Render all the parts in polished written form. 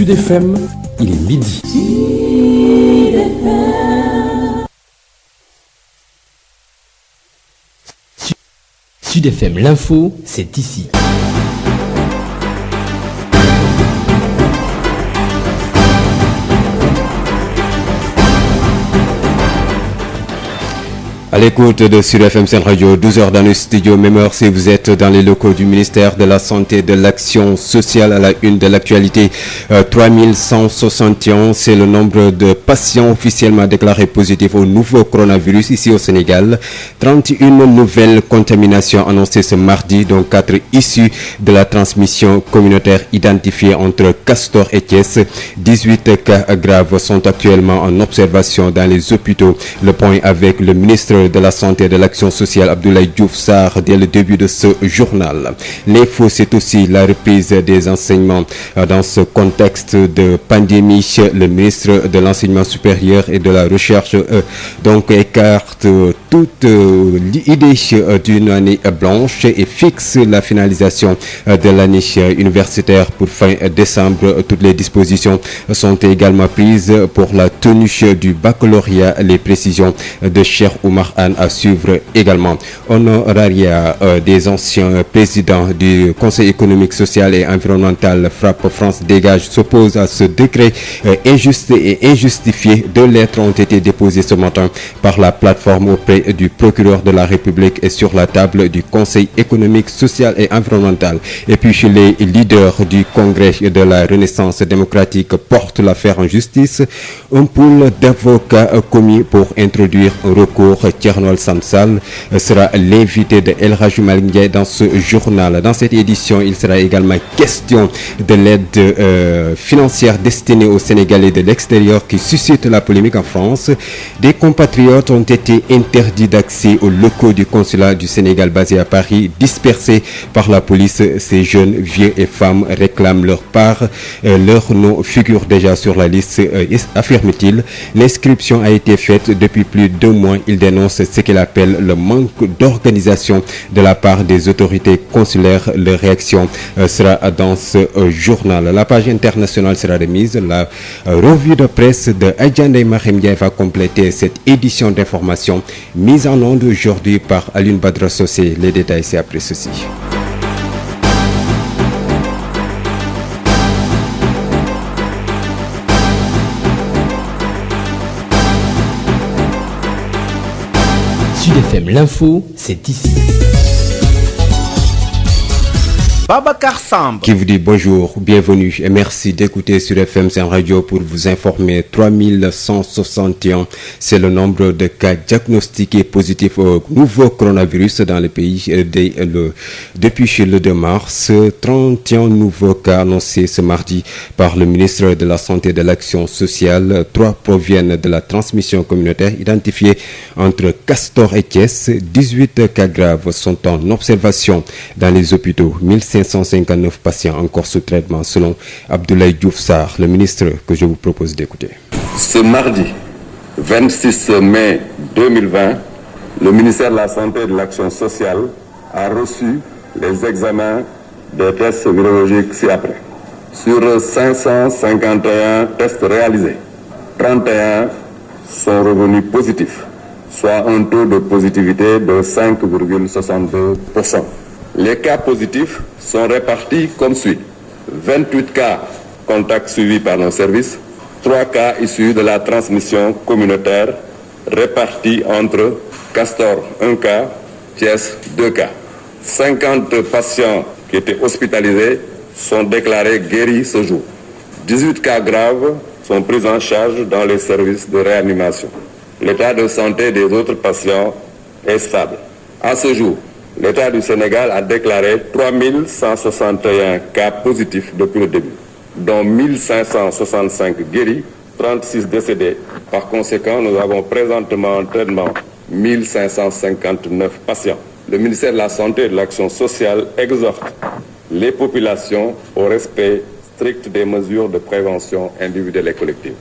Sud FM, il est midi. Sud FM, l'info, c'est ici. À l'écoute de Sud FM Sen Radio, 12h dans le studio, même heure si vous êtes dans les locaux du ministère de la Santé et de l'Action sociale. À la une de l'actualité, 3161, c'est le nombre de patients officiellement déclarés positifs au nouveau coronavirus ici au Sénégal. 31 nouvelles contaminations annoncées ce mardi, dont 4 issues de la transmission communautaire identifiée entre Castor et Thiès. 18 cas graves sont actuellement en observation dans les hôpitaux. Le point avec le ministre de la Santé et de l'Action sociale, Abdoulaye Diouf Sarr, dès le début de ce journal. L'info, c'est aussi la reprise des enseignements. Dans ce contexte de pandémie, le ministre de l'Enseignement supérieur et de la Recherche donc écarte toute idée d'une année blanche et fixe la finalisation de l'année universitaire pour fin décembre. Toutes les dispositions sont également prises pour la tenue du baccalauréat. Les précisions de Cheikh Oumar Anne à suivre également. Honoraria des anciens présidents du Conseil économique, social et environnemental Frappe France Dégage s'oppose à ce décret injuste et injustifié. 2 lettres ont été déposées ce matin par la plateforme auprès du procureur de la République et sur la table du Conseil économique, social et environnemental. Et puis les leaders du Congrès de la Renaissance démocratique portent l'affaire en justice. Un pool d'avocats commis pour introduire un recours. Thierno Alassane Sall sera l'invité de El Hadji Malick Ndiaye dans ce journal. Dans cette édition, il sera également question de l'aide financière destinée aux Sénégalais de l'extérieur qui suscite la polémique en France. Des compatriotes ont été interdits d'accès aux locaux du consulat du Sénégal basé à Paris, dispersés par la police. Ces jeunes, vieux et femmes réclament leur part. Leur nom figure déjà sur la liste, affirme-t-il. L'inscription a été faite depuis plus de 2 mois. Il dénonce ce qu'il appelle le manque d'organisation de la part des autorités consulaires. Leur réaction sera dans ce journal. La page internationale sera remise. La revue de presse de Adjane Mahim Ndiaye va compléter cette édition d'information mise en onde aujourd'hui par Aline Badra Sossé. Les détails, c'est après ceci. Sud FM, l'info, c'est ici. Babacar Samb qui vous dit bonjour, bienvenue et merci d'écouter sur FM Sen Radio pour vous informer. 3161, c'est le nombre de cas diagnostiqués positifs au nouveau coronavirus dans le pays depuis le 2 mars. 31 nouveaux cas annoncés ce mardi par le ministre de la Santé et de l'Action sociale. 3 proviennent de la transmission communautaire identifiée entre Castor et Thiès. 18 cas graves sont en observation dans les hôpitaux. 1559 patients encore sous traitement selon Abdoulaye Diouf Sarr, le ministre que je vous propose d'écouter. Ce mardi 26 mai 2020, le ministère de la Santé et de l'Action sociale a reçu les examens des tests virologiques ci-après. Sur 551 tests réalisés, 31 sont revenus positifs, soit un taux de positivité de 5,62%. Les cas positifs sont répartis comme suit. 28 cas contacts suivis par nos services, 3 cas issus de la transmission communautaire répartis entre Castor 1 cas, Thiès 2 cas. 50 patients qui étaient hospitalisés sont déclarés guéris ce jour. 18 cas graves sont pris en charge dans les services de réanimation. L'état de santé des autres patients est stable. À ce jour, l'État du Sénégal a déclaré 3161 cas positifs depuis le début, dont 1565 guéris, 36 décédés. Par conséquent, nous avons présentement en traitement 1559 patients. Le ministère de la Santé et de l'Action sociale exhorte les populations au respect strict des mesures de prévention individuelle et collective.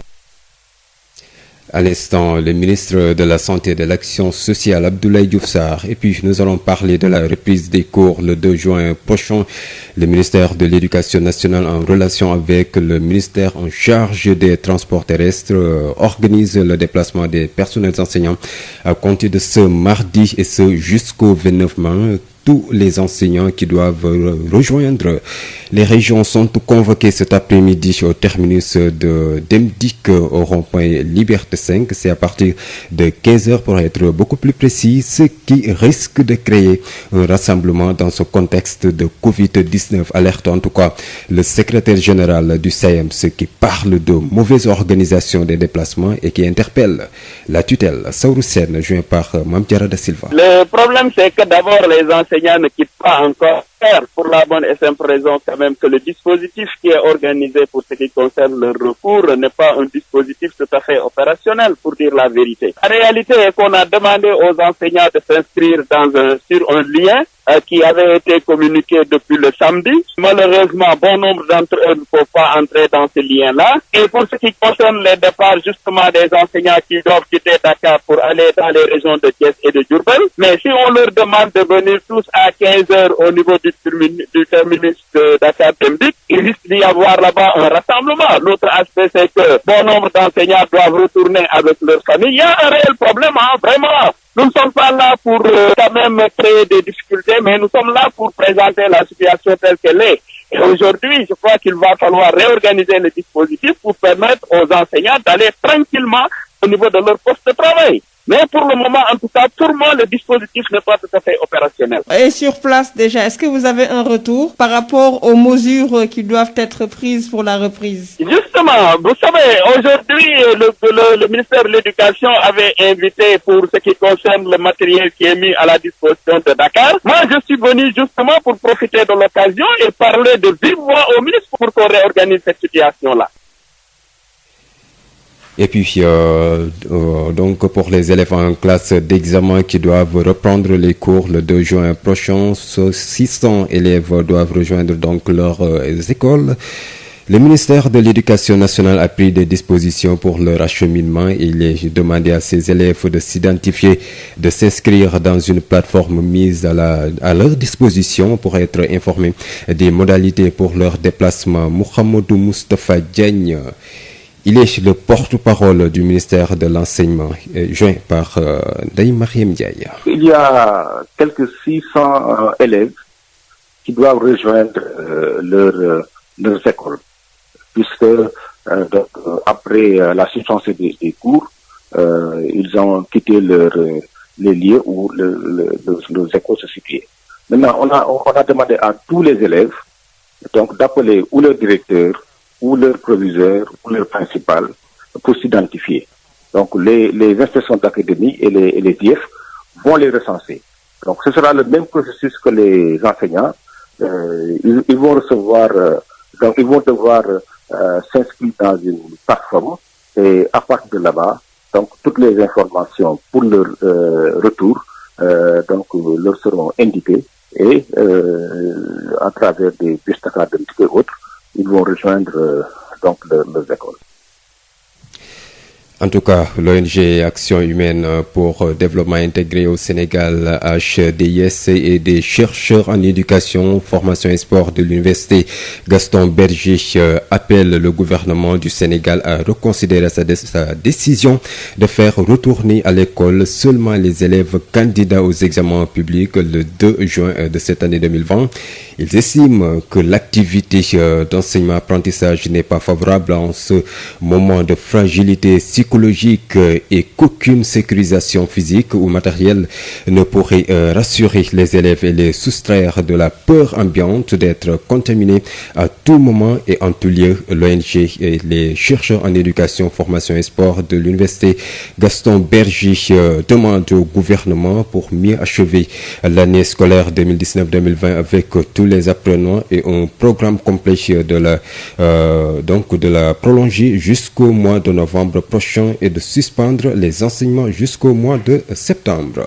À l'instant, le ministre de la Santé et de l'Action sociale, Abdoulaye Diouf Sarr. Et puis, nous allons parler de la reprise des cours le 2 juin prochain. Le ministère de l'Éducation nationale, en relation avec le ministère en charge des transports terrestres, organise le déplacement des personnels enseignants à compter de ce mardi et ce jusqu'au 29 mai. Tous les enseignants qui doivent rejoindre les régions sont convoqués cet après-midi au terminus de Demdik au rond-point Liberté 5. C'est à partir de 15h pour être beaucoup plus précis, ce qui risque de créer un rassemblement dans ce contexte de Covid-19. Alerte en tout cas le secrétaire général du SAEMS qui parle de mauvaise organisation des déplacements et qui interpelle la tutelle. Saourou Sène, joint par Mame Diarra Da Silva. Le problème, c'est que d'abord les enseignants ne quittent pas encore pour la bonne et simple raison quand même que le dispositif qui est organisé pour ce qui concerne le recours n'est pas un dispositif tout à fait opérationnel, pour dire la vérité. La réalité est qu'on a demandé aux enseignants de s'inscrire sur un lien qui avait été communiqué depuis le samedi. Malheureusement, bon nombre d'entre eux ne peuvent pas entrer dans ce lien-là. Et pour ce qui concerne les départs justement des enseignants qui doivent quitter Dakar pour aller dans les régions de Thiès et de Diourbel, mais si on leur demande de venir tous à 15h au niveau du terminus de Dakar Demdik, il risque d'y avoir là-bas un rassemblement. L'autre aspect, c'est que bon nombre d'enseignants doivent retourner avec leur famille. Il y a un réel problème, vraiment. Nous ne sommes pas là pour quand même créer des difficultés, mais nous sommes là pour présenter la situation telle qu'elle est. Et aujourd'hui, je crois qu'il va falloir réorganiser le dispositif pour permettre aux enseignants d'aller tranquillement au niveau de leur poste de travail. Mais pour le moment, en tout cas, pour moi, le dispositif n'est pas tout à fait opérationnel. Et sur place déjà, est-ce que vous avez un retour par rapport aux mesures qui doivent être prises pour la reprise? Justement, vous savez, aujourd'hui, le ministère de l'Éducation avait invité pour ce qui concerne le matériel qui est mis à la disposition de Dakar. Moi, je suis venu justement pour profiter de l'occasion et parler de vive voix au ministre pour qu'on réorganise cette situation-là. Et puis, donc pour les élèves en classe d'examen qui doivent reprendre les cours le 2 juin prochain, 600 élèves doivent rejoindre donc leurs écoles. Le ministère de l'Éducation nationale a pris des dispositions pour leur acheminement. Il est demandé à ces élèves de s'identifier, de s'inscrire dans une plateforme mise à leur disposition pour être informés des modalités pour leur déplacement. Mouhamadou Moustapha Diagne, il est le porte-parole du ministère de l'Enseignement, joint par Daï Mariam Diaye. Il y a quelques 600 élèves qui doivent rejoindre leurs écoles, puisque après la suspension des cours, ils ont quitté les lieux où leurs écoles se situaient. Maintenant, on a demandé à tous les élèves donc d'appeler ou leur directeur, ou leur proviseur, ou leur principal, pour s'identifier. Donc, les inspections d'académie et les IF vont les recenser. Donc, ce sera le même processus que les enseignants. Ils vont recevoir, donc ils vont devoir s'inscrire dans une plateforme et à partir de là-bas, donc toutes les informations pour leur retour, donc leur seront indiquées et à travers des pistes académiques et autres, ils vont rejoindre donc leurs écoles. En tout cas, l'ONG Action Humaine pour Développement Intégré au Sénégal, HDIS, et des chercheurs en éducation, formation et sport de l'université Gaston Berger appellent le gouvernement du Sénégal à reconsidérer sa décision de faire retourner à l'école seulement les élèves candidats aux examens publics le 2 juin de cette année 2020. Ils estiment que l'activité d'enseignement-apprentissage n'est pas favorable en ce moment de fragilité psychologique et qu'aucune sécurisation physique ou matérielle ne pourrait rassurer les élèves et les soustraire de la peur ambiante d'être contaminés à tout moment et en tout lieu. L'ONG et les chercheurs en éducation, formation et sport de l'université Gaston Berger demandent au gouvernement pour mieux achever l'année scolaire 2019-2020 avec tous les apprenants et un programme complet de la prolonger jusqu'au mois de novembre prochain et de suspendre les enseignements jusqu'au mois de septembre.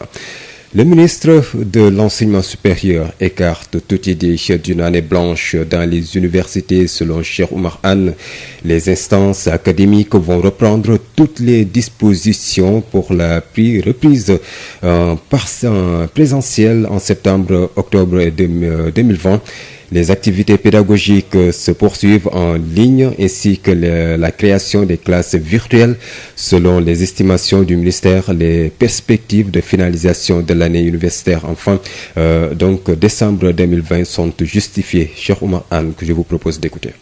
Le ministre de l'Enseignement supérieur écarte toute idée d'une année blanche dans les universités selon Cheikh Oumar Anne. Les instances académiques vont reprendre toutes les dispositions pour la reprise présentielle en septembre-octobre 2020. Les activités pédagogiques se poursuivent en ligne ainsi que la création des classes virtuelles. Selon les estimations du ministère, les perspectives de finalisation de l'année universitaire donc décembre 2020 sont justifiées. Cheikh Oumar Anne, que je vous propose d'écouter.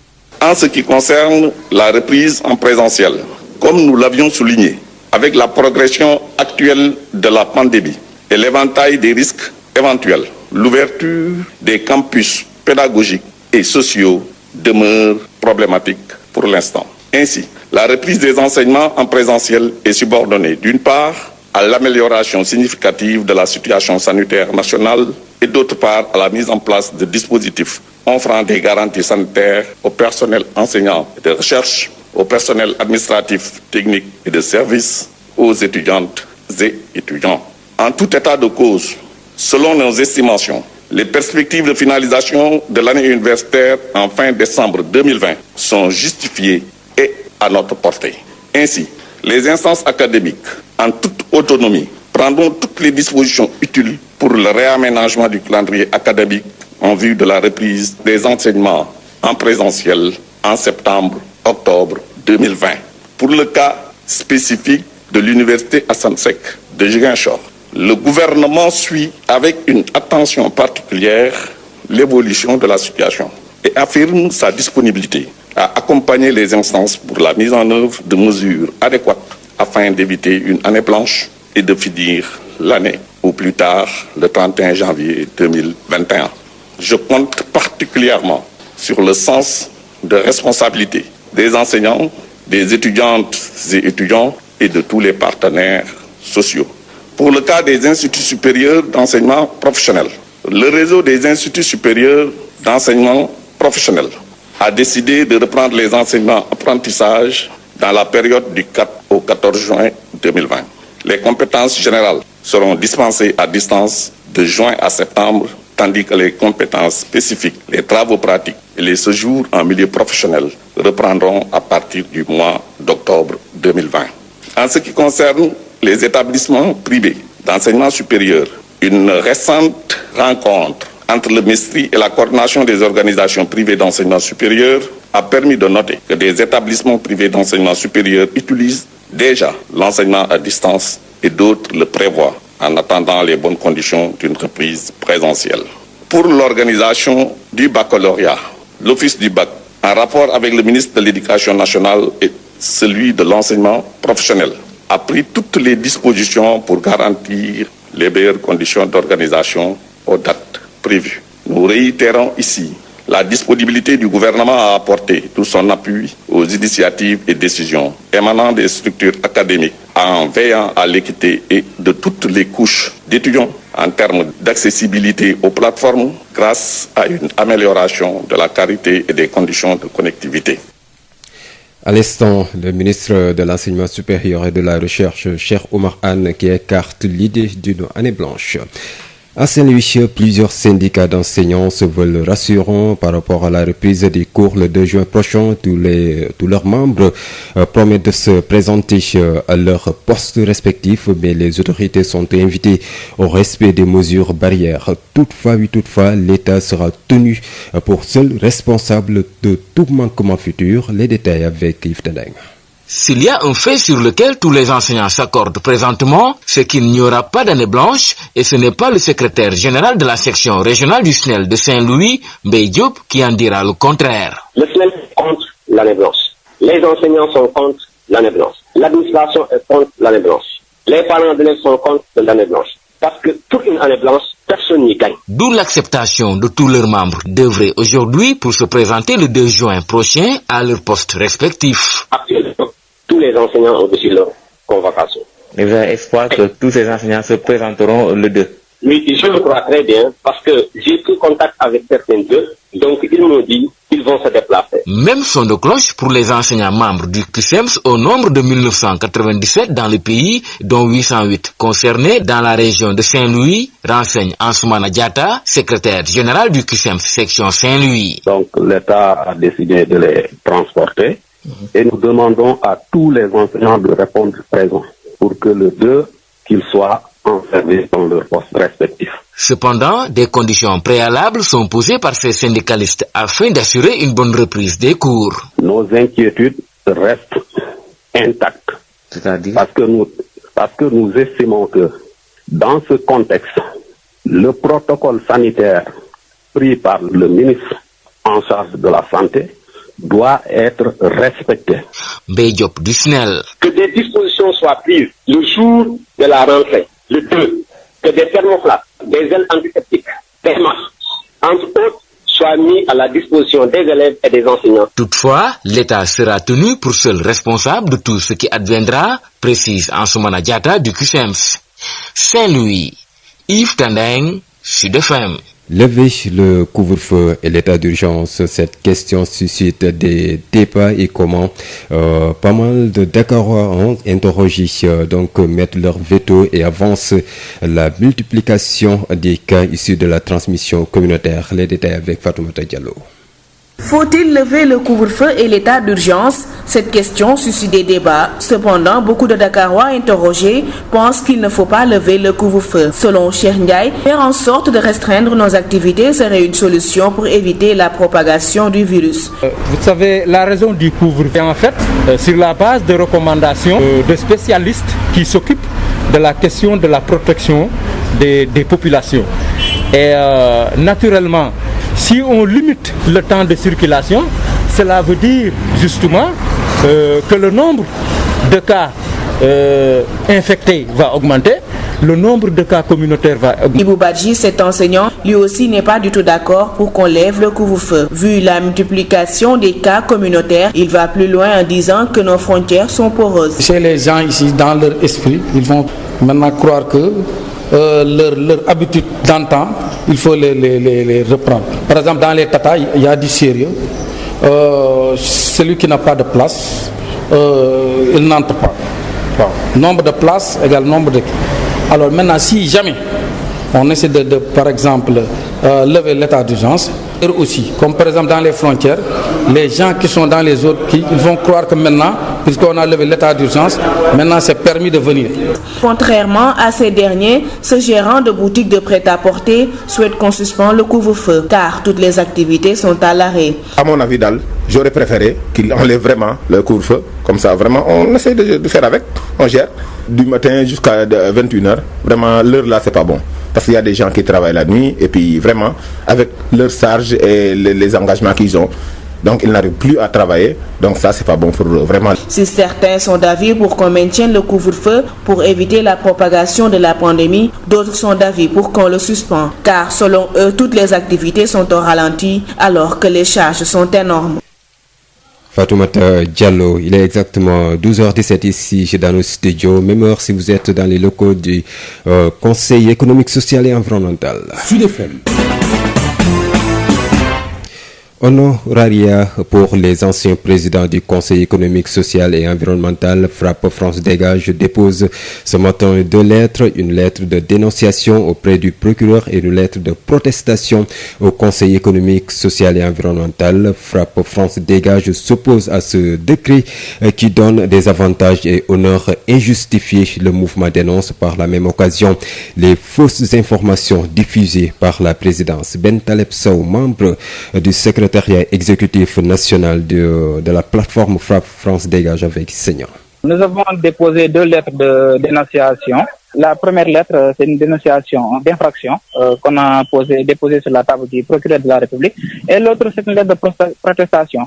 En ce qui concerne la reprise en présentiel, comme nous l'avions souligné, avec la progression actuelle de la pandémie et l'éventail des risques éventuels, l'ouverture des campus pédagogiques et sociaux demeure problématique pour l'instant. Ainsi, la reprise des enseignements en présentiel est subordonnée d'une part à l'amélioration significative de la situation sanitaire nationale et d'autre part à la mise en place de dispositifs offrant des garanties sanitaires au personnel enseignant et de recherche, au personnel administratif, technique et de service, aux étudiantes et étudiants. En tout état de cause, selon nos estimations, les perspectives de finalisation de l'année universitaire en fin décembre 2020 sont justifiées et à notre portée. Ainsi, les instances académiques, en toute autonomie, prendront toutes les dispositions utiles pour le réaménagement du calendrier académique en vue de la reprise des enseignements en présentiel en septembre-octobre 2020. Pour le cas spécifique de l'université Assane Seck de Ziguinchor, le gouvernement suit avec une attention particulière l'évolution de la situation et affirme sa disponibilité à accompagner les instances pour la mise en œuvre de mesures adéquates afin d'éviter une année blanche et de finir l'année au plus tard le 31 janvier 2021. Je compte particulièrement sur le sens de responsabilité des enseignants, des étudiantes et étudiants et de tous les partenaires sociaux. Pour le cas des instituts supérieurs d'enseignement professionnel, le réseau des instituts supérieurs d'enseignement professionnel a décidé de reprendre les enseignements apprentissages dans la période du 4 au 14 juin 2020. Les compétences générales seront dispensées à distance de juin à septembre, tandis que les compétences spécifiques, les travaux pratiques et les séjours en milieu professionnel reprendront à partir du mois d'octobre 2020. En ce qui concerne les établissements privés d'enseignement supérieur, une récente rencontre entre le MESTRI et la coordination des organisations privées d'enseignement supérieur a permis de noter que des établissements privés d'enseignement supérieur utilisent déjà l'enseignement à distance et d'autres le prévoient en attendant les bonnes conditions d'une reprise présentielle. Pour l'organisation du baccalauréat, l'Office du bac, en rapport avec le ministre de l'Éducation nationale et celui de l'enseignement professionnel, a pris toutes les dispositions pour garantir les meilleures conditions d'organisation aux dates prévues. Nous réitérons ici la disponibilité du gouvernement à apporter tout son appui aux initiatives et décisions émanant des structures académiques en veillant à l'équité et de toutes les couches d'étudiants en termes d'accessibilité aux plateformes grâce à une amélioration de la qualité et des conditions de connectivité. À l'instant, le ministre de l'Enseignement supérieur et de la Recherche, Cheikh Oumar Anne, qui écarte l'idée d'une année blanche. À Saint-Louis, plusieurs syndicats d'enseignants se veulent rassurants par rapport à la reprise des cours le 2 juin prochain. Tous leurs membres promettent de se présenter à leurs postes respectifs, mais les autorités sont invitées au respect des mesures barrières. Toutefois, l'État sera tenu pour seul responsable de tout manquement futur. Les détails avec Yves Tendeng. S'il y a un fait sur lequel tous les enseignants s'accordent présentement, c'est qu'il n'y aura pas d'année blanche et ce n'est pas le secrétaire général de la section régionale du SNEL de Saint-Louis, Mbaye Diop, qui en dira le contraire. Le SNEL est contre l'année blanche. Les enseignants sont contre l'année blanche. L'administration est contre l'année blanche. Les parents d'élèves sont contre l'année blanche. Parce que pour une année blanche, personne n'y gagne. D'où l'acceptation de tous leurs membres d'œuvrer aujourd'hui pour se présenter le 2 juin prochain à leur poste respectif. Actuellement, tous les enseignants ont reçu leur convocation. Nous avons espoir que tous ces enseignants se présenteront le 2. Oui, je le crois très bien parce que j'ai pris contact avec certains d'eux, donc ils m'ont dit qu'ils vont se déplacer. Même son de cloche pour les enseignants membres du CUSEMS au nombre de 1997 dans le pays, dont 808 concernés dans la région de Saint-Louis, renseigne Ansoumana Diatta, secrétaire général du CUSEMS section Saint-Louis. Donc l'État a décidé de les transporter et nous demandons à tous les enseignants de répondre présents pour que le 2, qu'ils soient en service dans leur poste respectif. Cependant, des conditions préalables sont posées par ces syndicalistes afin d'assurer une bonne reprise des cours. Nos inquiétudes restent intactes. C'est-à-dire parce que nous estimons que dans ce contexte, le protocole sanitaire pris par le ministre en charge de la Santé doit être respecté. Mbaye Diop du SNEL. Que des dispositions soient prises le jour de la rentrée, le 2, que des thermoflaques, des gels antiseptiques, des masques, entre autres, soient mis à la disposition des élèves et des enseignants. Toutefois, l'État sera tenu pour seul responsable de tout ce qui adviendra, précise Ansoumana Diatta du CUSEMS. Saint-Louis, Yves Tandeng, Sud FM. Lever le couvre-feu et l'état d'urgence, cette question suscite des débats et comment pas mal de Dakarois ont interrogé, donc mettent leur veto et avancent la multiplication des cas issus de la transmission communautaire. Les détails avec Fatoumata Diallo. Faut-il lever le couvre-feu et l'état d'urgence? Cette question suscite des débats. Cependant, beaucoup de Dakarois interrogés pensent qu'il ne faut pas lever le couvre-feu. Selon Cheikh Ndiaye, faire en sorte de restreindre nos activités serait une solution pour éviter la propagation du virus. Vous savez, la raison du couvre-feu est en fait sur la base de recommandations de spécialistes qui s'occupent de la question de la protection des populations. Et naturellement, si on limite le temps de circulation, cela veut dire justement que le nombre de cas infectés va augmenter, le nombre de cas communautaires va augmenter. Ibou Badji, cet enseignant, lui aussi n'est pas du tout d'accord pour qu'on lève le couvre-feu. Vu la multiplication des cas communautaires, il va plus loin en disant que nos frontières sont poreuses. Chez les gens ici, dans leur esprit, ils vont maintenant croire que leur habitude d'antan, il faut les reprendre. Par exemple, dans les tatas, il y a du sérieux. Celui qui n'a pas de place, il n'entre pas. Bon. Nombre de places égale nombre de... Alors maintenant, si jamais on essaie de par exemple, lever l'état d'urgence, aussi, comme par exemple dans les frontières, les gens qui sont dans les zones, ils vont croire que maintenant, puisqu'on a levé l'état d'urgence, maintenant c'est permis de venir. Contrairement à ces derniers, ce gérant de boutique de prêt-à-porter souhaite qu'on suspende le couvre-feu, car toutes les activités sont à l'arrêt. À mon avis, j'aurais préféré qu'il enlève vraiment le couvre-feu, comme ça vraiment on essaie de faire avec, on gère, du matin jusqu'à 21h, vraiment l'heure là c'est pas bon. Parce qu'il y a des gens qui travaillent la nuit et puis vraiment avec leur charge et les engagements qu'ils ont, donc ils n'arrivent plus à travailler, donc ça c'est pas bon pour eux, vraiment. Si certains sont d'avis pour qu'on maintienne le couvre-feu pour éviter la propagation de la pandémie, d'autres sont d'avis pour qu'on le suspende, car selon eux toutes les activités sont au ralenti alors que les charges sont énormes. Fatoumata Diallo, il est exactement 12h17 ici dans nos studios. Même heure si vous êtes dans les locaux du Conseil économique, social et environnemental. Sud FM. Honoraria pour les anciens présidents du Conseil économique, social et environnemental. Frappe France Dégage dépose ce matin deux lettres, une lettre de dénonciation auprès du procureur et une lettre de protestation au Conseil économique, social et environnemental. Frappe France Dégage s'oppose à ce décret qui donne des avantages et honneurs injustifiés. Le mouvement dénonce par la même occasion les fausses informations diffusées par la présidence. Ben Taleb Sow, membre du secrétaire exécutif national de la plateforme Frappe France Dégage avec Seigneur. Nous avons déposé deux lettres de dénonciation. La première lettre, c'est une dénonciation d'infraction qu'on a déposée sur la table du procureur de la République. Et l'autre, c'est une lettre de protestation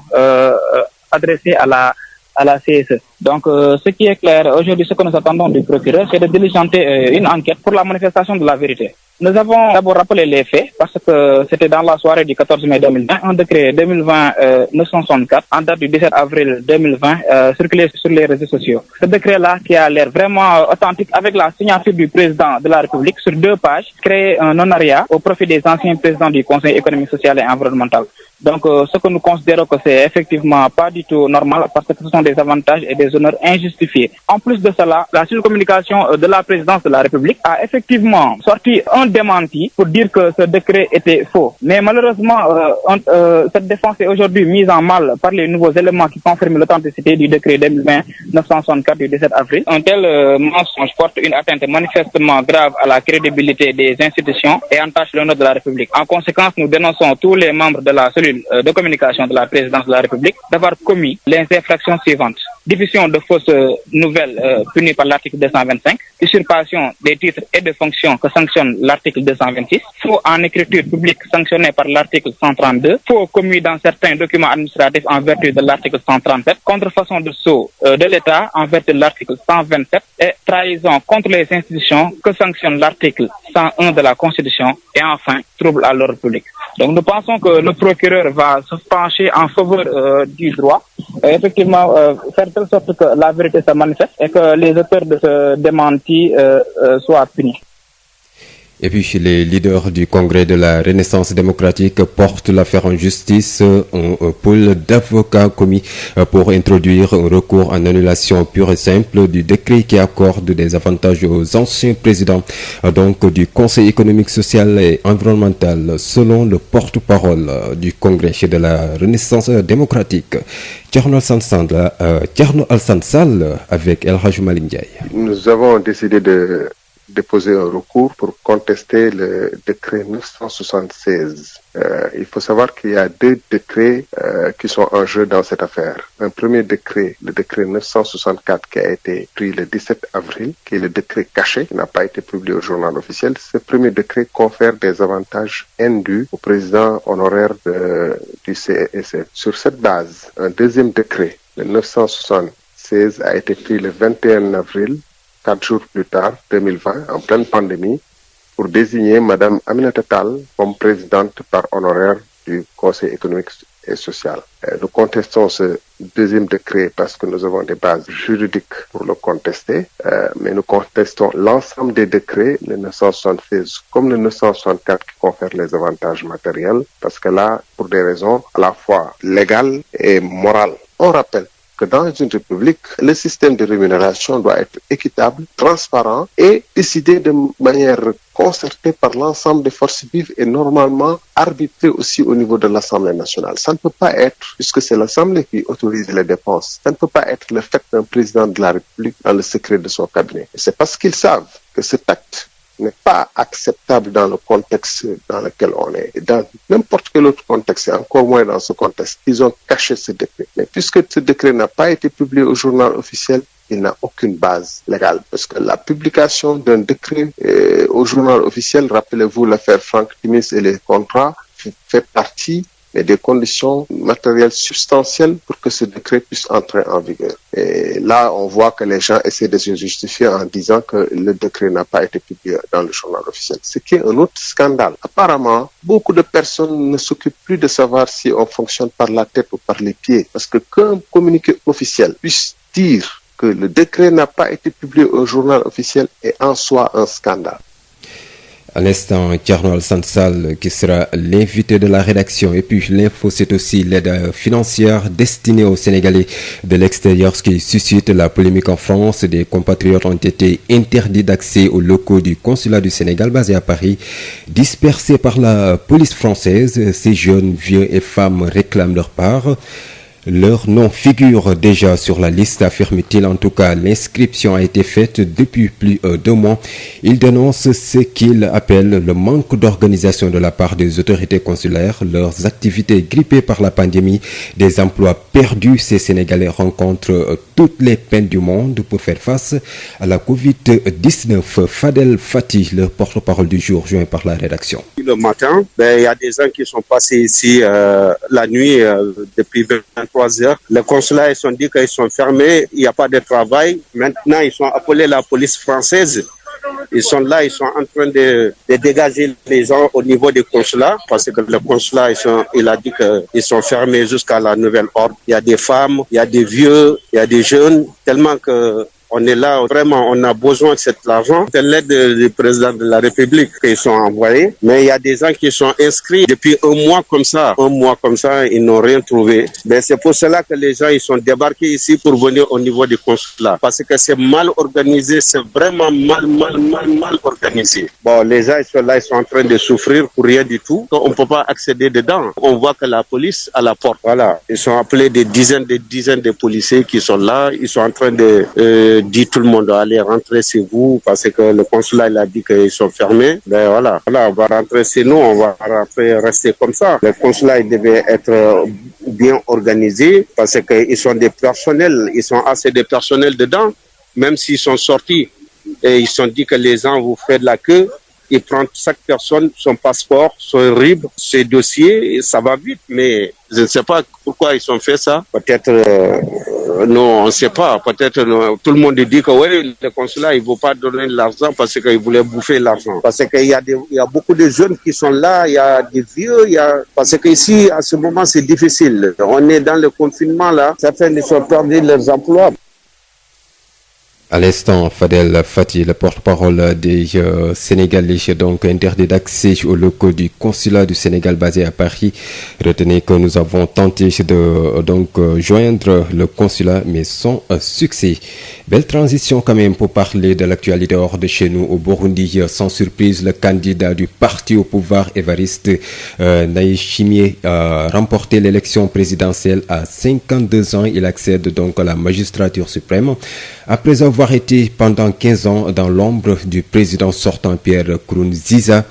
adressée à la CSE. Donc, ce qui est clair, aujourd'hui, ce que nous attendons du procureur, c'est de diligenter une enquête pour la manifestation de la vérité. Nous avons d'abord rappelé les faits parce que c'était dans la soirée du 14 mai 2020, un décret 2020-964 en date du 17 avril 2020 circulé sur les réseaux sociaux. Ce décret-là qui a l'air vraiment authentique avec la signature du président de la République sur 2 pages, crée un honoraria au profit des anciens présidents du Conseil économique, social et environnemental. Donc ce que nous considérons que c'est effectivement pas du tout normal parce que ce sont des avantages et des honneurs injustifiés. En plus de cela, la communication de la présidence de la République a effectivement sorti un démenti pour dire que ce décret était faux. Mais malheureusement, cette défense est aujourd'hui mise en mal par les nouveaux éléments qui confirment l'authenticité du décret 2020-964 du 17 avril. Un tel mensonge porte une atteinte manifestement grave à la crédibilité des institutions et entache l'honneur de la République. En conséquence, nous dénonçons tous les membres de la cellule de communication de la présidence de la République d'avoir commis les infractions suivantes. Diffusion de fausses nouvelles punies par l'article 225, usurpation des titres et de fonctions que sanctionne l'article 226, faux en écriture publique sanctionné par l'article 132, faux commis dans certains documents administratifs en vertu de l'article 137, contrefaçon de sceau de l'État en vertu de l'article 127 et trahison contre les institutions que sanctionne l'article 101 de la Constitution et enfin trouble à l'ordre public. Donc nous pensons que le procureur va se pencher en faveur du droit, effectivement faire de telle sorte que la vérité se manifeste et que les auteurs de ce démenti soient punis. Et puis les leaders du Congrès de la Renaissance démocratique portent l'affaire en justice. Un pôle d'avocats commis pour introduire un recours en annulation pure et simple du décret qui accorde des avantages aux anciens présidents donc du Conseil économique, social et environnemental, selon le porte-parole du Congrès de la Renaissance démocratique, Thierno Alassane Sall, avec El Hadj Malick Ndiaye. Nous avons décidé de déposer un recours pour contester le décret 976. Il faut savoir qu'il y a 2 décrets qui sont en jeu dans cette affaire. Un premier décret, le décret 964 qui a été pris le 17 avril, qui est le décret caché, qui n'a pas été publié au journal officiel. Ce premier décret confère des avantages indus au président honoraire du CESE. Sur cette base, un deuxième décret, le 976, a été pris le 21 avril, 4 jours plus tard, 2020, en pleine pandémie, pour désigner Mme Aminata Tall comme présidente par honoraire du Conseil économique et social. Nous contestons ce deuxième décret parce que nous avons des bases juridiques pour le contester, mais nous contestons l'ensemble des décrets, le 976 comme le 964 qui confèrent les avantages matériels, parce que là, pour des raisons à la fois légales et morales. On rappelle que dans une république, le système de rémunération doit être équitable, transparent et décidé de manière concertée par l'ensemble des forces vives et normalement arbitré aussi au niveau de l'Assemblée nationale. Ça ne peut pas être, puisque c'est l'Assemblée qui autorise les dépenses, ça ne peut pas être le fait d'un président de la République dans le secret de son cabinet. Et c'est parce qu'ils savent que cet acte n'est pas acceptable dans le contexte dans lequel on est. Et dans n'importe quel autre contexte, et encore moins dans ce contexte, ils ont caché ce décret. Mais puisque ce décret n'a pas été publié au journal officiel, il n'a aucune base légale. Parce que la publication d'un décret au journal officiel, rappelez-vous l'affaire Franck Timis et les contrats, fait partie des conditions matérielles substantielles pour que ce décret puisse entrer en vigueur. Et là, on voit que les gens essaient de se justifier en disant que le décret n'a pas été publié dans le journal officiel. Ce qui est un autre scandale. Apparemment, beaucoup de personnes ne s'occupent plus de savoir si on fonctionne par la tête ou par les pieds. Parce que qu'un communiqué officiel puisse dire que le décret n'a pas été publié au journal officiel est en soi un scandale. À l'instant, Thierno Alassane Sall qui sera l'invité de la rédaction. Et puis l'info, c'est aussi l'aide financière destinée aux Sénégalais de l'extérieur, ce qui suscite la polémique en France. Des compatriotes ont été interdits d'accès aux locaux du consulat du Sénégal basé à Paris, dispersés par la police française. Ces jeunes, vieux et femmes réclament leur part. Leur nom figure déjà sur la liste, affirme-t-il. En tout cas, l'inscription a été faite depuis plus de 2 mois. Il dénonce ce qu'il appelle le manque d'organisation de la part des autorités consulaires, leurs activités grippées par la pandémie, des emplois perdus. Ces Sénégalais rencontrent toutes les peines du monde pour faire face à la Covid-19. Fadel Fati, le porte-parole du jour, joint par la rédaction. Le matin, il y a des gens qui sont passés ici la nuit depuis 23 heures. Les consulats, ils sont dit qu'ils sont fermés, il n'y a pas de travail. Maintenant, ils ont appelé la police française Ils sont là, ils sont en train de dégager les gens au niveau des consulats, parce que le consulat, il a dit qu'ils sont fermés jusqu'à la nouvelle ordre. Il y a des femmes, il y a des vieux, il y a des jeunes, tellement que on est là, vraiment, on a besoin de cet argent. C'est l'aide du président de la République qu'ils sont envoyés. Mais il y a des gens qui sont inscrits depuis un mois comme ça, ils n'ont rien trouvé. Mais c'est pour cela que les gens, ils sont débarqués ici pour venir au niveau du consulat. Parce que c'est mal organisé, c'est vraiment mal organisé. Bon, les gens, ils sont là, ils sont en train de souffrir pour rien du tout. On ne peut pas accéder dedans. On voit que la police à la porte. Voilà. Ils sont appelés des dizaines de policiers qui sont là. Ils sont en train de dit tout le monde allez rentrer chez vous parce que le consulat il a dit qu'ils sont fermés. Ben voilà, on va rentrer chez nous, on va rester comme ça. Le consulat il devait être bien organisé parce qu'ils sont des personnels, ils sont assez de personnel dedans, même s'ils sont sortis et ils sont dit que les gens vous faites de la queue. Ils prennent chaque personne son passeport, son RIB, ses dossiers, et ça va vite. Mais je ne sais pas pourquoi ils ont fait ça. Peut-être, non, on ne sait pas. Peut-être, tout le monde dit que oui, le consulat, il ne veut pas donner de l'argent parce qu'il voulait bouffer l'argent. Parce qu'il y a beaucoup de jeunes qui sont là, il y a des vieux, parce qu'ici, à ce moment, c'est difficile. On est dans le confinement là. Certains ils ont perdu leurs emplois. À l'instant, Fadel Fati, le porte-parole des Sénégalais, donc interdit d'accès aux locaux du consulat du Sénégal basé à Paris. Retenez que nous avons tenté de joindre le consulat, mais sans succès. Belle transition quand même pour parler de l'actualité hors de chez nous. Au Burundi, sans surprise, le candidat du parti au pouvoir, Évariste Ndayishimiye, a remporté l'élection présidentielle à 52 ans. Il accède donc à la magistrature suprême. Après avoir été pendant 15 ans dans l'ombre du président sortant Pierre Nkurunziza,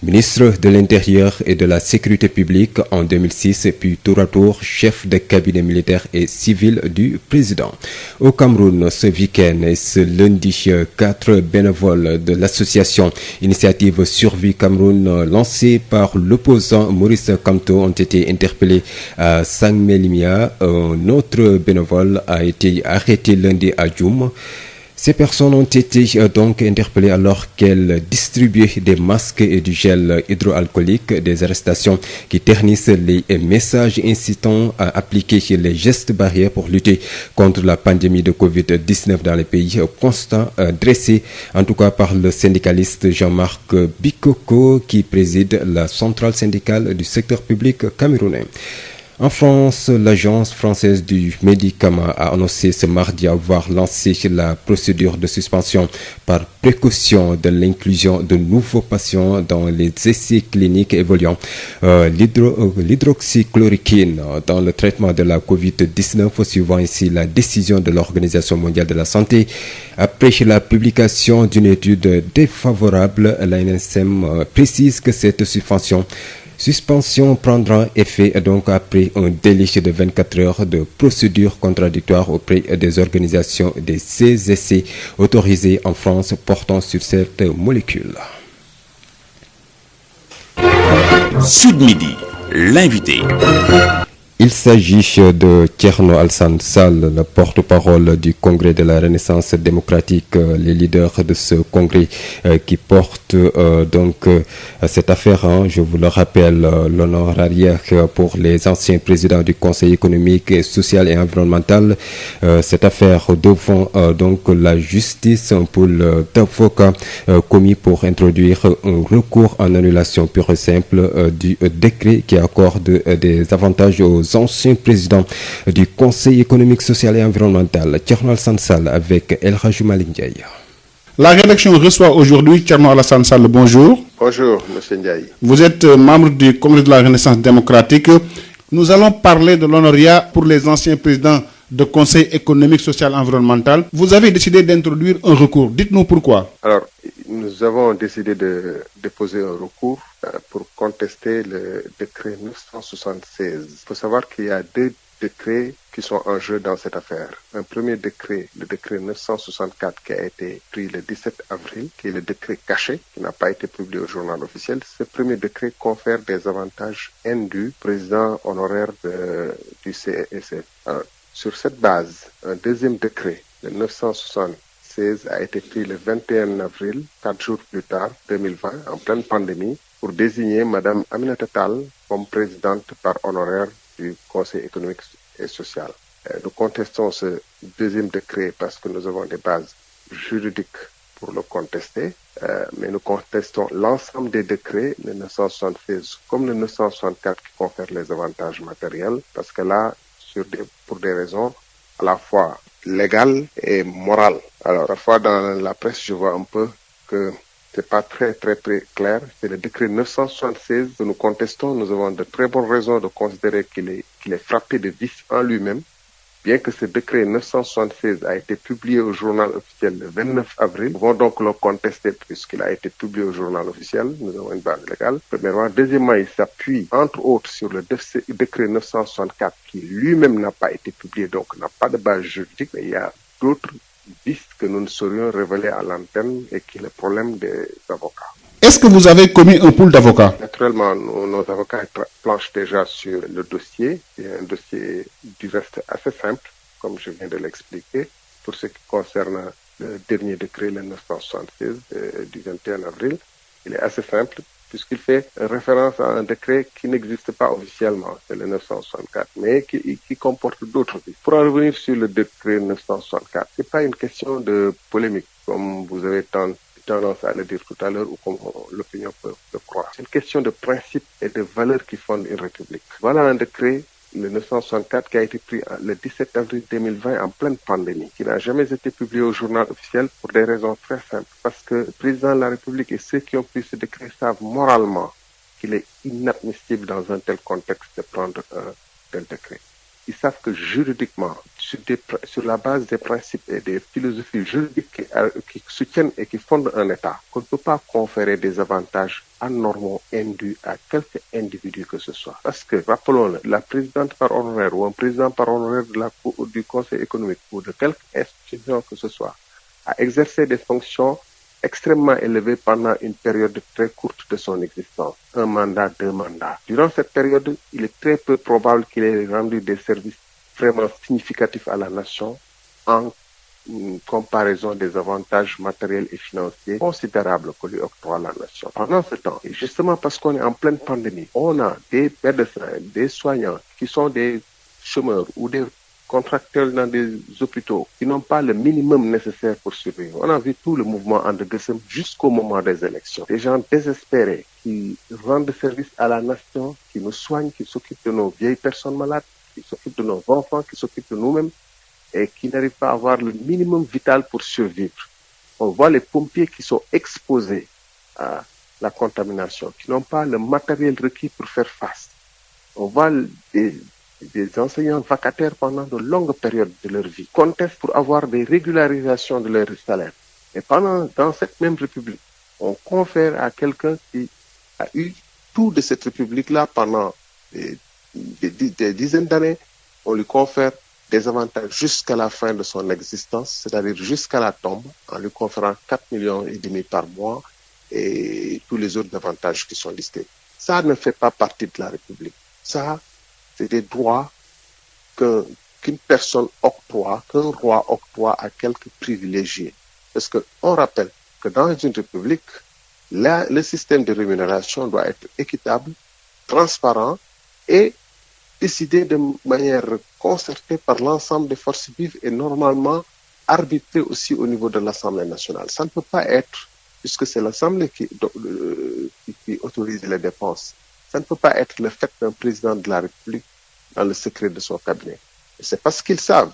ministre de l'Intérieur et de la Sécurité publique en 2006, puis tour à tour chef de cabinet militaire et civil du président. Au Cameroun, ce week-end et ce lundi, 4 bénévoles de l'association Initiative Survie Cameroun, lancée par l'opposant Maurice Kamto, ont été interpellés à Sangmelimia. Un autre bénévole a été arrêté lundi à Djoum. Ces personnes ont été donc interpellées alors qu'elles distribuaient des masques et du gel hydroalcoolique, des arrestations qui ternissent les messages incitant à appliquer les gestes barrières pour lutter contre la pandémie de Covid-19 dans les pays. Constat dressé en tout cas par le syndicaliste Jean-Marc Bikoko qui préside la centrale syndicale du secteur public camerounais. En France, l'Agence française du médicament a annoncé ce mardi avoir lancé la procédure de suspension par précaution de l'inclusion de nouveaux patients dans les essais cliniques évoluant l'hydroxychloroquine dans le traitement de la Covid-19, suivant ici la décision de l'Organisation mondiale de la santé. Après la publication d'une étude défavorable, l'ANSM précise que cette suspension prendra effet donc après un délai de 24 heures de procédure contradictoire auprès des organisations de ces essais autorisés en France portant sur cette molécule. Sud Midi, l'invité. Il s'agit de Thierno Alassane Sall, le porte-parole du Congrès de la Renaissance démocratique, les leaders de ce congrès qui porte cette affaire, je vous le rappelle, l'honorariat pour les anciens présidents du Conseil économique, social et environnemental. Cette affaire devant donc la justice, un pool d'avocats commis pour introduire un recours en annulation pure et simple du décret qui accorde des avantages aux anciens présidents du Conseil économique, social et environnemental, Thierno Alassane Sall, avec El Hadji Malick Ndiaye. La rédaction reçoit aujourd'hui Thierno Alassane Sall. Bonjour. Bonjour, M. Ndiaye. Vous êtes membre du Congrès de la Renaissance démocratique. Nous allons parler de l'honoraria pour les anciens présidents du Conseil économique, social et environnemental. Vous avez décidé d'introduire un recours. Dites-nous pourquoi. Alors, nous avons décidé de déposer un recours pour contester le décret 976. Il faut savoir qu'il y a deux décrets qui sont en jeu dans cette affaire. Un premier décret, le décret 964 qui a été pris le 17 avril, qui est le décret caché, qui n'a pas été publié au journal officiel. Ce premier décret confère des avantages indus au président honoraire du CESF. Alors, sur cette base, un deuxième décret, le 976, 1976 a été pris le 21 avril, 4 jours plus tard, 2020, en pleine pandémie, pour désigner Mme Aminata Tall comme présidente par honoraire du Conseil économique et social. Nous contestons ce deuxième décret parce que nous avons des bases juridiques pour le contester, mais nous contestons l'ensemble des décrets, le 976 comme le 964 qui confèrent les avantages matériels, parce que là, pour des raisons à la fois légales et morales. Alors, parfois dans la presse, je vois un peu que c'est pas très clair. C'est le décret 976 que nous contestons. Nous avons de très bonnes raisons de considérer qu'il est frappé de vice en lui-même. Bien que ce décret 976 a été publié au journal officiel le 29 avril, nous pouvons donc le contester puisqu'il a été publié au journal officiel. Nous avons une base légale. Premièrement. Deuxièmement, il s'appuie entre autres sur le décret 964 qui lui-même n'a pas été publié, donc n'a pas de base juridique. Mais il y a d'autres vices que nous ne saurions révéler à l'antenne et qui est le problème des avocats. Est-ce que vous avez commis un pool d'avocats? Naturellement, nos avocats planchent déjà sur le dossier. C'est un dossier du reste assez simple, comme je viens de l'expliquer. Pour ce qui concerne le dernier décret, le 976 du 21 avril, il est assez simple puisqu'il fait référence à un décret qui n'existe pas officiellement, c'est le 964, mais qui comporte d'autres vices. Pour en revenir sur le décret 964, c'est pas une question de polémique, comme vous avez tendance à le dire tout à l'heure ou comme l'opinion peut le croire. C'est une question de principe et de valeurs qui fondent une république. Voilà un décret, le 964, qui a été pris le 17 avril 2020 en pleine pandémie, qui n'a jamais été publié au journal officiel pour des raisons très simples. Parce que le président de la République et ceux qui ont pris ce décret savent moralement qu'il est inadmissible dans un tel contexte de prendre un tel décret. Ils savent que juridiquement, sur la base des principes et des philosophies juridiques qui soutiennent et qui fondent un État, qu'on ne peut pas conférer des avantages anormaux indus à quelque individu que ce soit. Parce que, rappelons-le, la présidente par honoraire ou un président par honoraire du Conseil économique ou de quelque institution que ce soit a exercé des fonctions extrêmement élevées pendant une période très courte de son existence. Un mandat, 2 mandats. Durant cette période, il est très peu probable qu'il ait rendu des services vraiment significatifs à la nation en comparaison des avantages matériels et financiers considérables que lui octroie la nation. Pendant ce temps, et justement parce qu'on est en pleine pandémie, on a des médecins, des soignants qui sont des chômeurs ou des contractuels dans des hôpitaux qui n'ont pas le minimum nécessaire pour survivre. On a vu tout le mouvement Andegessem jusqu'au moment des élections. Des gens désespérés qui rendent service à la nation, qui nous soignent, qui s'occupent de nos vieilles personnes malades, qui s'occupent de nos enfants, qui s'occupent de nous-mêmes et qui n'arrivent pas à avoir le minimum vital pour survivre. On voit les pompiers qui sont exposés à la contamination, qui n'ont pas le matériel requis pour faire face. On voit des enseignants vacataires pendant de longues périodes de leur vie, contestent pour avoir des régularisations de leur salaire. Et dans cette même république, on confère à quelqu'un qui a eu tout de cette république-là pendant des dizaines d'années, on lui confère des avantages jusqu'à la fin de son existence, c'est-à-dire jusqu'à la tombe, en lui conférant 4,5 millions par mois et tous les autres avantages qui sont listés. Ça ne fait pas partie de la République. Ça, c'est des droits qu'une personne octroie, qu'un roi octroie à quelques privilégiés. Parce qu'on rappelle que dans une république, le système de rémunération doit être équitable, transparent et décidé de manière concertée par l'ensemble des forces vives et normalement arbitré aussi au niveau de l'Assemblée nationale. Ça ne peut pas être, puisque c'est l'Assemblée qui autorise les dépenses, ça ne peut pas être le fait d'un président de la République dans le secret de son cabinet. Et c'est parce qu'ils savent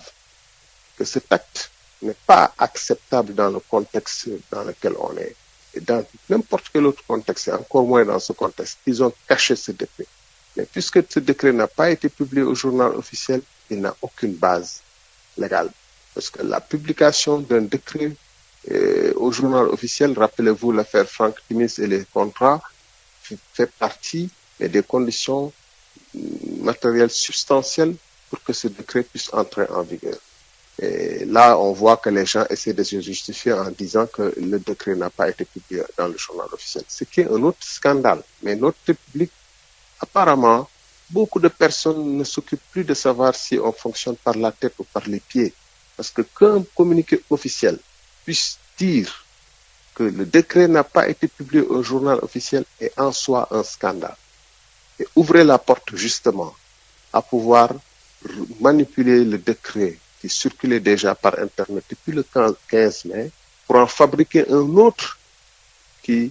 que cet acte n'est pas acceptable dans le contexte dans lequel on est. Et dans n'importe quel autre contexte, et encore moins dans ce contexte, ils ont caché ce décret. Mais puisque ce décret n'a pas été publié au journal officiel, il n'a aucune base légale. Parce que la publication d'un décret au journal officiel, rappelez-vous l'affaire Franck Timis et les contrats, fait partie des conditions matérielles substantielles pour que ce décret puisse entrer en vigueur. Et là, on voit que les gens essaient de se justifier en disant que le décret n'a pas été publié dans le journal officiel. Ce qui est un autre scandale. Mais notre République, apparemment, beaucoup de personnes ne s'occupent plus de savoir si on fonctionne par la tête ou par les pieds. Parce que qu'un communiqué officiel puisse dire que le décret n'a pas été publié au journal officiel est en soi un scandale. Et ouvrez la porte justement à pouvoir manipuler le décret qui circulait déjà par Internet depuis le 15 mai pour en fabriquer un autre qui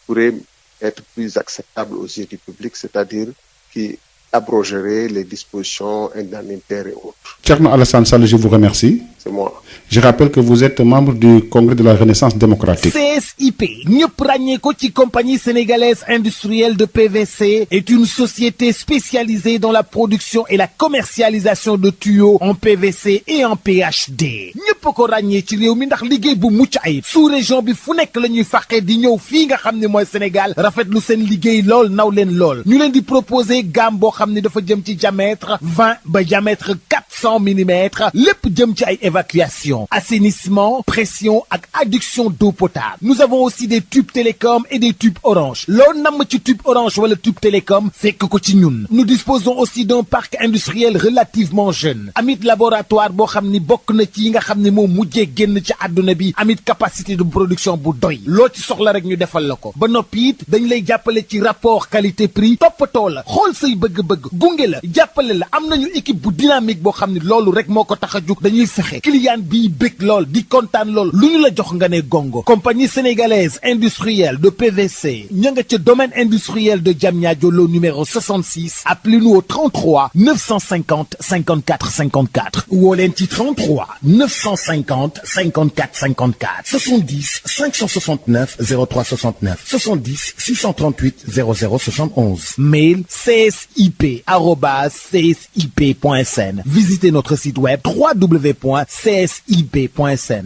pourrait être plus acceptable aux yeux du public, c'est-à-dire qui abrogerait les dispositions indemnitaires et autres. Thierno Alassane Sall, je vous remercie. C'est moi. Je rappelle que vous êtes membre du Congrès de la Renaissance démocratique. CSIP, ñëpp ràññee ko ci compagnie sénégalaise industrielle de PVC, est une société spécialisée dans la production et la commercialisation de tuyaux en PVC et en PHD. ñëpp ko ràññee ci réew mi ndax liggéey bu mucc ayib. sous-région bi fu nekk la ñuy fàqee di ñëw fii nga xam ne mooy Sénégal rafetlu seen liggéey lool naw leen lool. ñu leen di proposer gamme boo xam ne dafa jëm ci diamètre 20 ba diamètre 400 mm lépp jëm ci ay évacuation, assainissement, pression ak adduction d'eau potable. Nous avons aussi des tubes télécom et des tubes orange. Loo namm ci tube orange wala tube télécom fekk ko ci ñun. Nous disposons aussi d'un parc industriel relativement jeune. Amit laboratoire boo xam ni bokk na ci yi nga xam ne moo mujjee génn ci àdduna bi. Amit capacité de production bu doy. loo ci soxla rek ñu defal la ko. ba noppi it dañ lay jàppale ci rapport qualité prix toppatoo la xool say bëgg-bëgg gunge la jàppale la. am nañu équipe bu dynamique boo xam ne loolu rek moo ko tax a jug. dañuy fexe client bi bëgg lool di kontaan lool lu ñu la jox nga ne gongo. compagnie sénégalaise industrielle de PVC ña nga ca domaine industriel de Diamniadio lo numéro 66. appelez-nous au 33 950 54 54 woo leen ci 33 950 54 54 70 569 03 69 70 638 00 71. mail csip@csip.sn. visitez notre site web www.csip.sn.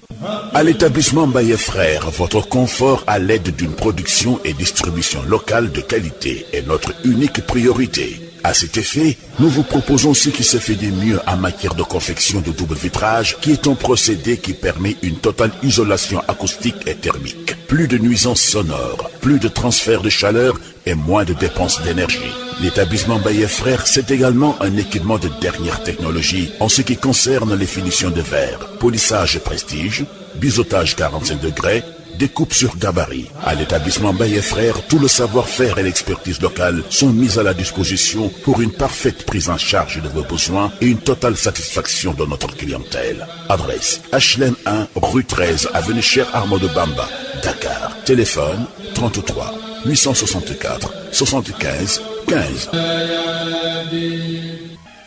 À l'établissement Mbaye Frères, votre confort à l'aide d'une production et distribution locale de qualité est notre unique priorité. À cet effet, nous vous proposons ce qui se fait de mieux en matière de confection de double vitrage, qui est un procédé qui permet une totale isolation acoustique et thermique. Plus de nuisances sonores, plus de transfert de chaleur et moins de dépenses d'énergie. L'établissement Mbaye Frères, c'est également un équipement de dernière technologie en ce qui concerne les finitions de verre, polissage prestige, biseautage 45 degrés, découpe sur gabarit. À l'établissement Mbaye Frères, tout le savoir-faire et l'expertise locale sont mis à la disposition pour une parfaite prise en charge de vos besoins et une totale satisfaction de notre clientèle. Adresse HLM 1, rue 13, avenue Cheikh Ahmadou Bamba, Dakar. Téléphone 33 864 75 15.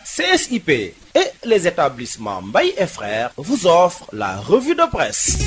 CSIP et les établissements Mbaye et Frères vous offrent la revue de presse.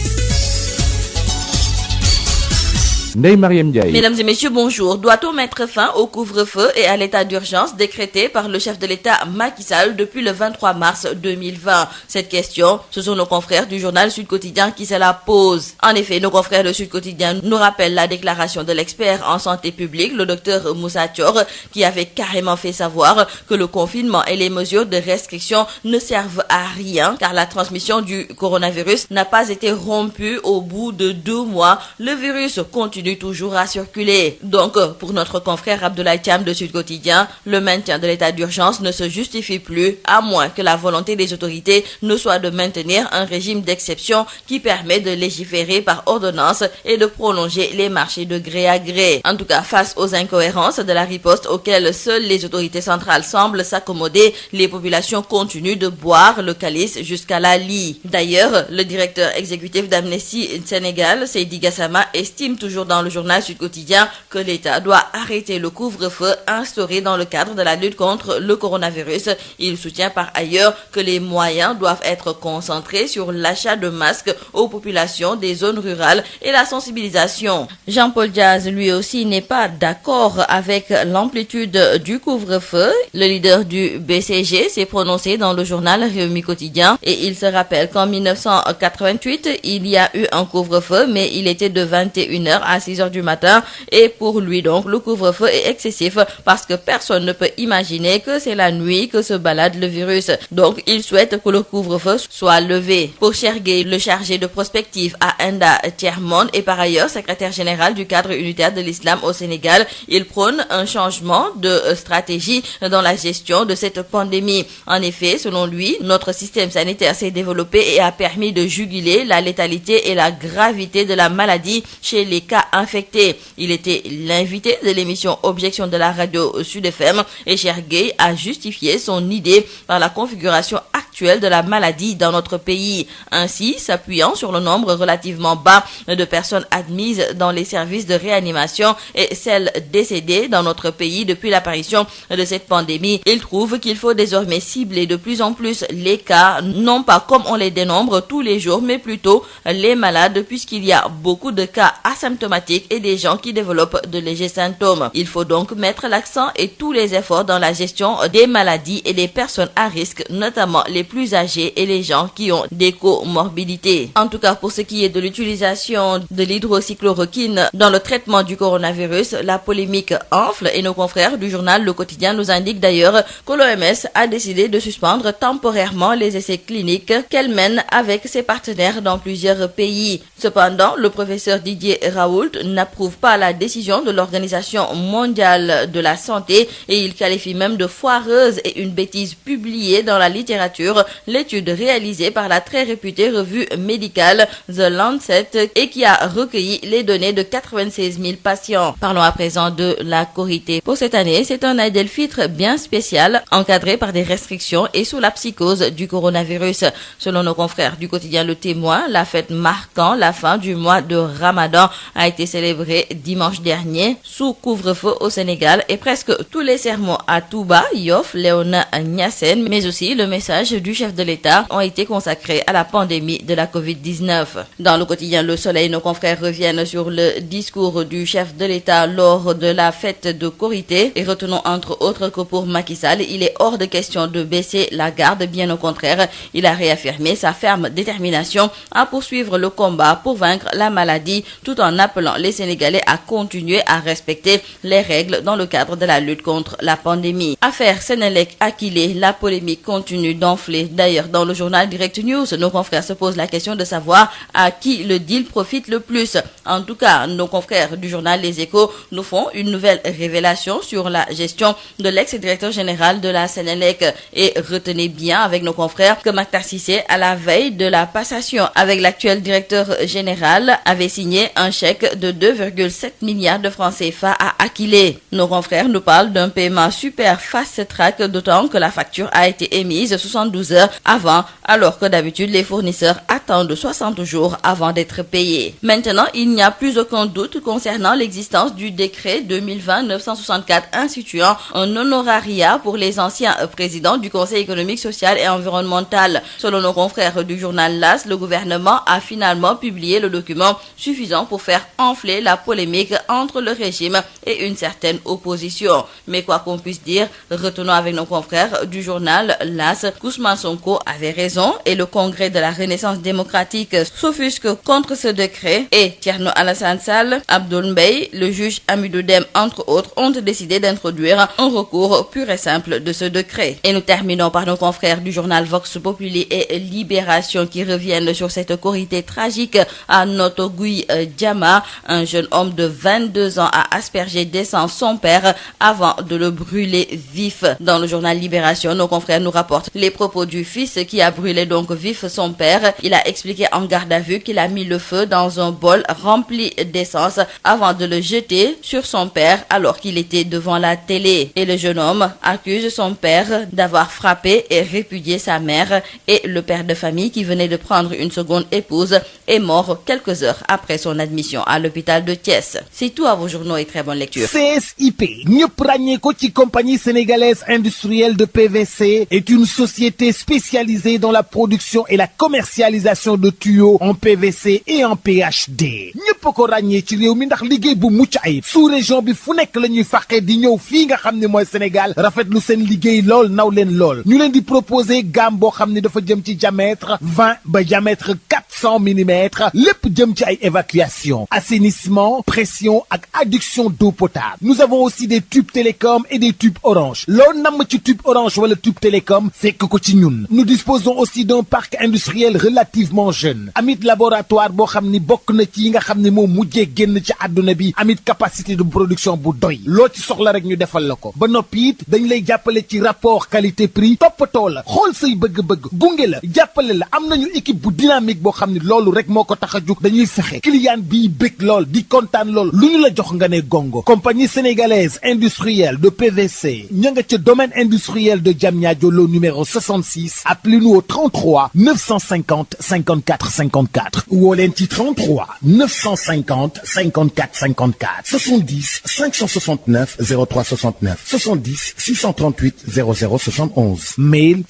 Mesdames et messieurs, bonjour. Doit-on mettre fin au couvre-feu et à l'état d'urgence décrété par le chef de l'État Macky Sall depuis le 23 mars 2020? Cette question, ce sont nos confrères du journal Sud Quotidien qui se la posent. En effet, nos confrères de Sud Quotidien nous rappellent la déclaration de l'expert en santé publique, le docteur Moussa Thior, qui avait carrément fait savoir que le confinement et les mesures de restriction ne servent à rien car la transmission du coronavirus n'a pas été rompue au bout de 2 mois. Le virus continue toujours à circuler. Donc, pour notre confrère Abdoulaye Thiam de Sud Quotidien, le maintien de l'état d'urgence ne se justifie plus, à moins que la volonté des autorités ne soit de maintenir un régime d'exception qui permet de légiférer par ordonnance et de prolonger les marchés de gré à gré. En tout cas, face aux incohérences de la riposte auxquelles seules les autorités centrales semblent s'accommoder, les populations continuent de boire le calice jusqu'à la lie. D'ailleurs, le directeur exécutif d'Amnesty Sénégal, Seydi Gassama, estime toujours dans le journal Sud Quotidien que l'État doit arrêter le couvre-feu instauré dans le cadre de la lutte contre le coronavirus. Il soutient par ailleurs que les moyens doivent être concentrés sur l'achat de masques aux populations des zones rurales et la sensibilisation. Jean-Paul Diaz, lui aussi, n'est pas d'accord avec l'amplitude du couvre-feu. Le leader du BCG s'est prononcé dans le journal Rewmi Quotidien et il se rappelle qu'en 1988, il y a eu un couvre-feu, mais il était de 21h à 6 heures du matin. Et pour lui donc, le couvre-feu est excessif parce que personne ne peut imaginer que c'est la nuit que se balade le virus. Donc, il souhaite que le couvre-feu soit levé. Pour Chergué, le chargé de prospective à Enda Tiers-Monde et par ailleurs secrétaire général du cadre unitaire de l'islam au Sénégal, il prône un changement de stratégie dans la gestion de cette pandémie. En effet, selon lui, notre système sanitaire s'est développé et a permis de juguler la létalité et la gravité de la maladie chez les cas infectés. Il était l'invité de l'émission Objection de la radio Sud FM et Chergué a justifié son idée par la configuration actuelle de la maladie dans notre pays. Ainsi, s'appuyant sur le nombre relativement bas de personnes admises dans les services de réanimation et celles décédées dans notre pays depuis l'apparition de cette pandémie, il trouve qu'il faut désormais cibler de plus en plus les cas, non pas comme on les dénombre tous les jours, mais plutôt les malades, puisqu'il y a beaucoup de cas asymptomatiques et des gens qui développent de légers symptômes. Il faut donc mettre l'accent et tous les efforts dans la gestion des maladies et des personnes à risque, notamment les plus âgés et les gens qui ont des comorbidités. En tout cas, pour ce qui est de l'utilisation de l'hydroxychloroquine dans le traitement du coronavirus, la polémique enfle et nos confrères du journal Le Quotidien nous indiquent d'ailleurs que l'OMS a décidé de suspendre temporairement les essais cliniques qu'elle mène avec ses partenaires dans plusieurs pays. Cependant, le professeur Didier Raoult n'approuve pas la décision de l'Organisation mondiale de la santé et il qualifie même de foireuse et une bêtise publiée dans la littérature l'étude réalisée par la très réputée revue médicale The Lancet et qui a recueilli les données de 96 000 patients. Parlons à présent de la Korité. Pour cette année, c'est un Aïd el-Fitr bien spécial, encadré par des restrictions et sous la psychose du coronavirus. Selon nos confrères du quotidien Le Témoin, la fête marquant la fin du mois de Ramadan a été célébrée dimanche dernier sous couvre-feu au Sénégal et presque tous les sermons à Touba, Yoff, Léona, Niassène, mais aussi le message du chef de l'État ont été consacrés à la pandémie de la Covid-19. Dans le quotidien Le Soleil, nos confrères reviennent sur le discours du chef de l'État lors de la fête de Korité et retenons entre autres que pour Macky Sall, il est hors de question de baisser la garde, bien au contraire, il a réaffirmé sa ferme détermination à poursuivre le combat pour vaincre la maladie tout en appelant les Sénégalais à continuer à respecter les règles dans le cadre de la lutte contre la pandémie. Affaire Senelec-Akile, la polémique continue d'enfler. D'ailleurs, dans le journal Direct News, nos confrères se posent la question de savoir à qui le deal profite le plus. En tout cas, nos confrères du journal Les Échos nous font une nouvelle révélation sur la gestion de l'ex-directeur général de la Senelec. Et retenez bien avec nos confrères que Mactar Cissé, à la veille de la passation avec l'actuel directeur général, avait signé un chèque de 2,7 milliards de francs CFA à Akile. Nos confrères nous parlent d'un paiement super fast-track, d'autant que la facture a été émise 72 heures avant, alors que d'habitude les fournisseurs attendent 60 jours avant d'être payés. Maintenant, il n'y a plus aucun doute concernant l'existence du décret 2020-964 instituant un honorariat pour les anciens présidents du Conseil économique, social et environnemental. Selon nos confrères du journal LAS, le gouvernement a finalement publié le document suffisant pour faire enfler la polémique entre le régime et une certaine opposition. Mais quoi qu'on puisse dire, retenons avec nos confrères du journal LAS qu'Ousmane Sonko avait raison et le Congrès de la Renaissance démocratique s'offusque contre ce décret et Thierno Alassane Sall, Abdoul Mbaye, le juge Amidou Dème, entre autres, ont décidé d'introduire un recours pur et simple de ce décret. Et nous terminons par nos confrères du journal Vox Populi et Libération qui reviennent sur cette Korité tragique à Notogui Diama. Un jeune homme de 22 ans a aspergé d'essence son père avant de le brûler vif. Dans le journal Libération, nos confrères nous rapportent les propos du fils qui a brûlé donc vif son père. Il a expliqué en garde à vue qu'il a mis le feu dans un bol rempli d'essence avant de le jeter sur son père alors qu'il était devant la télé. Et le jeune homme accuse son père d'avoir frappé et répudié sa mère et le père de famille qui venait de prendre une seconde épouse est mort quelques heures après son admission à l'hôpital de Thiès. C'est tout à vos journaux et très bonne lecture. CSIP, ñëpp ràññee ko ci compagnie sénégalaise industrielle de PVC, est une société spécialisée dans la production et la commercialisation de tuyaux en PVC et en PHD. ñëpp ko ràññee ci réew mi ndax liggéey bu mucc ayib. sous-région bi fu nekk la ñuy fàqee di ñëw fii nga xam ne mooy Sénégal rafetlu seen liggéey lool naw leen lool. ñu leen di proposer gamme boo xam ne dafa jëm ci diamètre 20 ba diamètre 400 mm lépp jëm ci ay évacuation, assainissement, pression ak adduction d'eau potable. Nous avons aussi des tubes télécom et des tubes orange. loo namm ci tube orange wala tube télécom fekk ko ci ñun. Nous disposons aussi d'un parc industriel relativement jeune. amit laboratoire boo xam ni bokk na ci yi nga xam ne moo mujjee génn ci àdduna bi. amit capacité de production bu doy. loo ci soxla rek ñu defal la ko. ba noppi it dañ lay jàppale ci rapport qualité prix toppatoo la xool say bëgg-bëgg gunge la jàppale la. am nañu équipe bu dynamique boo xam ne loolu rek moo ko tax a jug. dañuy fexe client bii bëgg lool di kontaan lool lu ñu la jox nga ne gongo. compagnie sénégalaise industrielle de PVC ña nga ca domaine industriel de Diamniadio lo numéro 66. appelez-nous au 33 950 54 54 woo leen ci 33 950 54 54 70 569 03 69 70 638 00 71. Mail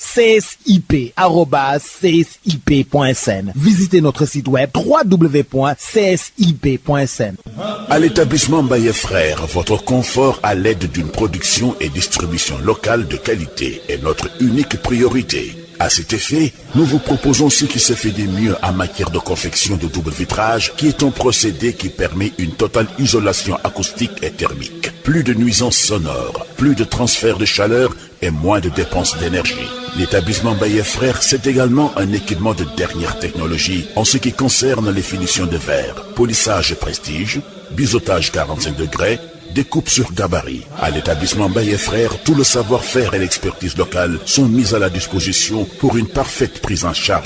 csip@csip.sn. Visitez notre site web www.csip.sn. À l'établissement Mbaye Frères, votre confort à l'aide d'une production et distribution locale de qualité est notre unique priorité. À cet effet, nous vous proposons ce qui se fait de mieux en matière de confection de double vitrage, qui est un procédé qui permet une totale isolation acoustique et thermique. Plus de nuisances sonores, plus de transfert de chaleur et moins de dépenses d'énergie. L'établissement Mbaye Frères, c'est également un équipement de dernière technologie en ce qui concerne les finitions de verre, polissage prestige, biseautage 45 degrés, découpe sur gabarit. À l'établissement Mbaye Frères, tout le savoir-faire et l'expertise locale sont mis à la disposition pour une parfaite prise en charge